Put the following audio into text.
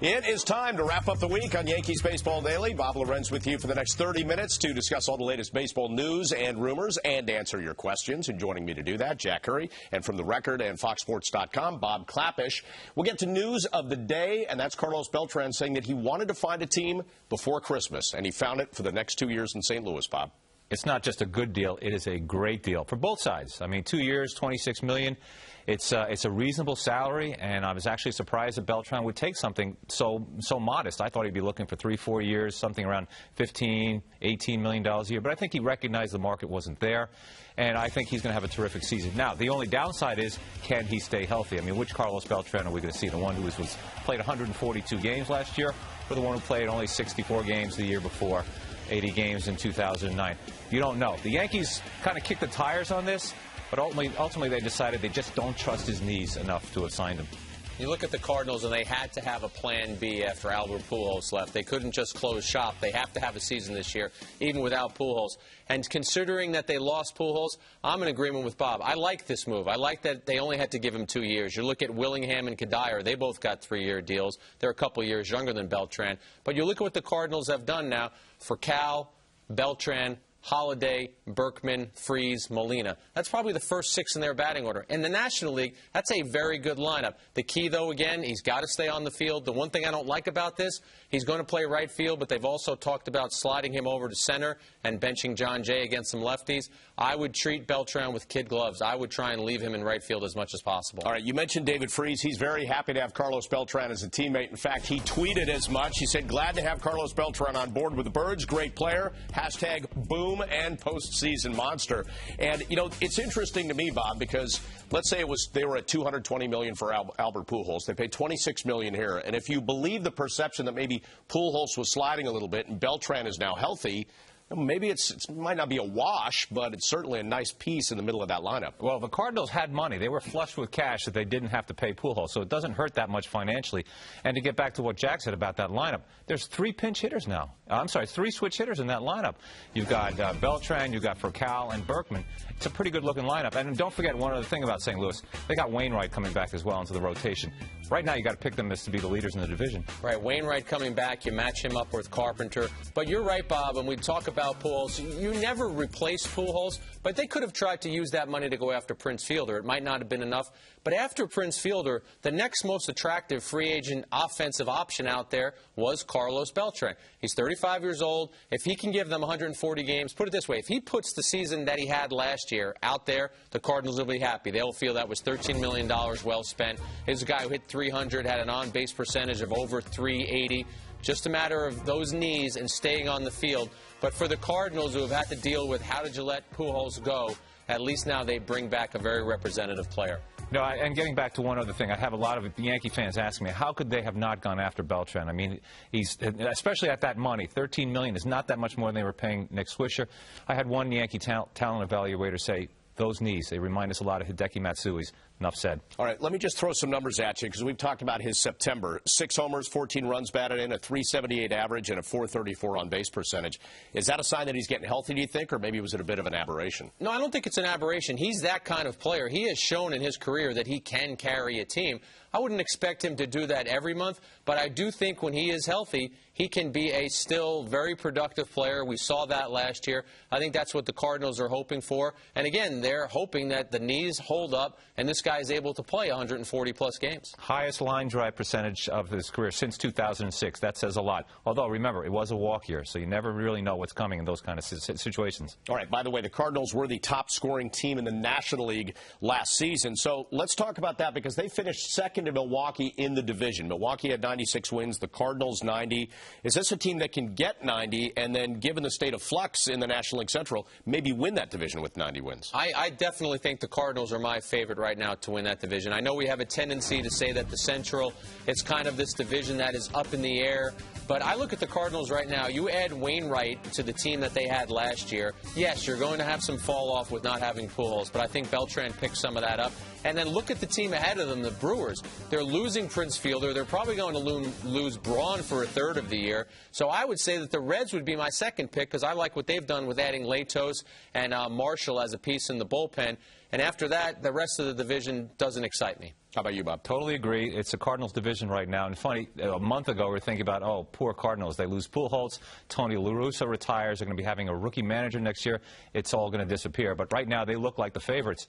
It is time to wrap up the week on Yankees Baseball Daily. Bob Lorenz with you for the next 30 minutes to discuss all the latest baseball news and rumors and answer your questions. And joining me to do that, Jack Curry, and from The Record and FoxSports.com, Bob Clappish. We'll get to news of the day, and that's Carlos Beltran saying that he wanted to find a team before Christmas, and he found it for the next 2 years in St. Louis, Bob. It's not just a good deal, it is a great deal for both sides. I mean, 2 years, $26 million. It's a reasonable salary, and I was actually surprised that Beltran would take something so modest. I thought he'd be looking for 3-4 years, something around $15, $18 million a year. But I think he recognized the market wasn't there, and I think he's going to have a terrific season. Now, the only downside is, can he stay healthy? I mean, which Carlos Beltran are we going to see? The one who played 142 games last year, or the one who played only 64 games the year before, 80 games in 2009? You don't know. The Yankees kind of kicked the tires on this, but ultimately they decided they just don't trust his knees enough to have signed him. You look at the Cardinals, and they had to have a plan B after Albert Pujols left. They couldn't just close shop. They have to have a season this year, even without Pujols. And considering that they lost Pujols, I'm in agreement with Bob. I like this move. I like that they only had to give him 2 years. You look at Willingham and Kadire. They both got 3-year deals. They're a couple years younger than Beltran. But you look at what the Cardinals have done now for Cal, Beltran, Holiday, Berkman, Freese, Molina. That's probably the first 6 in their batting order. In the National League, that's a very good lineup. The key, though, again, he's got to stay on the field. The one thing I don't like about this, he's going to play right field, but they've also talked about sliding him over to center and benching John Jay against some lefties. I would treat Beltran with kid gloves. I would try and leave him in right field as much as possible. All right, you mentioned David Freese. He's very happy to have Carlos Beltran as a teammate. In fact, he tweeted as much. He said, glad to have Carlos Beltran on board with the Birds. Great player. Hashtag boom and postseason monster. And, you know, it's interesting to me, Bob, because let's say they were at $220 million for Albert Pujols. They paid $26 million here. And if you believe the perception that maybe Pujols was sliding a little bit and Beltran is now healthy, maybe it might not be a wash, but it's certainly a nice piece in the middle of that lineup. Well, the Cardinals had money. They were flush with cash that they didn't have to pay Pujols, so it doesn't hurt that much financially. And to get back to what Jack said about that lineup, there's 3 pinch hitters now. I'm sorry, 3 switch hitters in that lineup. You've got Beltran, you've got Furcal and Berkman. It's a pretty good-looking lineup. And don't forget one other thing about St. Louis. They got Wainwright coming back as well into the rotation. Right now, you got to pick them as to be the leaders in the division. Right, Wainwright coming back. You match him up with Carpenter. But you're right, Bob, and we talk about Pujols. You never replace Pujols, but they could have tried to use that money to go after Prince Fielder. It might not have been enough. But after Prince Fielder, the next most attractive free agent offensive option out there was Carlos Beltran. He's 35 years old. If he can give them 140 games, put it this way, if he puts the season that he had last year out there, the Cardinals will be happy. They'll feel that was $13 million well spent. He's a guy who hit 300, had an on-base percentage of over 380. Just a matter of those knees and staying on the field. But for the Cardinals, who have had to deal with how did you let Pujols go, at least now they bring back a very representative player. No, and getting back to one other thing, I have a lot of Yankee fans asking me, how could they have not gone after Beltran? I mean, he's especially at that money. $13 million is not that much more than they were paying Nick Swisher. I had one Yankee talent evaluator say, those knees, they remind us a lot of Hideki Matsui's. Enough said. All right, let me just throw some numbers at you because we've talked about his September. 6 homers, 14 runs batted in, a .378 average, and a .434 on-base percentage. Is that a sign that he's getting healthy, do you think, or maybe was it a bit of an aberration? No, I don't think it's an aberration. He's that kind of player. He has shown in his career that he can carry a team. I wouldn't expect him to do that every month, but I do think when he is healthy, he can be a still very productive player. We saw that last year. I think that's what the Cardinals are hoping for. And again, they're hoping that the knees hold up and this guy is able to play 140-plus games. Highest line drive percentage of his career since 2006. That says a lot. Although, remember, it was a walk year, so you never really know what's coming in those kind of situations. All right, by the way, the Cardinals were the top-scoring team in the National League last season. So let's talk about that because they finished second to Milwaukee in the division. Milwaukee had 96 wins, the Cardinals 90. Is this a team that can get 90 and then, given the state of flux in the National League Central, maybe win that division with 90 wins? I definitely think the Cardinals are my favorite right now to win that division. I know we have a tendency to say that the Central, it's kind of this division that is up in the air. But I look at the Cardinals right now. You add Wainwright to the team that they had last year. Yes, you're going to have some fall off with not having Pujols, but I think Beltran picked some of that up. And then look at the team ahead of them, the Brewers. They're losing Prince Fielder. They're probably going to lose Braun for a third of the year. So I would say that the Reds would be my second pick because I like what they've done with adding Latos and Marshall as a piece in the bullpen. And after that, the rest of the division doesn't excite me. How about you, Bob? Totally agree. It's the Cardinals division right now. And funny, a month ago we were thinking about, oh, poor Cardinals. They lose Pujols. Tony La Russa retires. They're going to be having a rookie manager next year. It's all going to disappear. But right now they look like the favorites.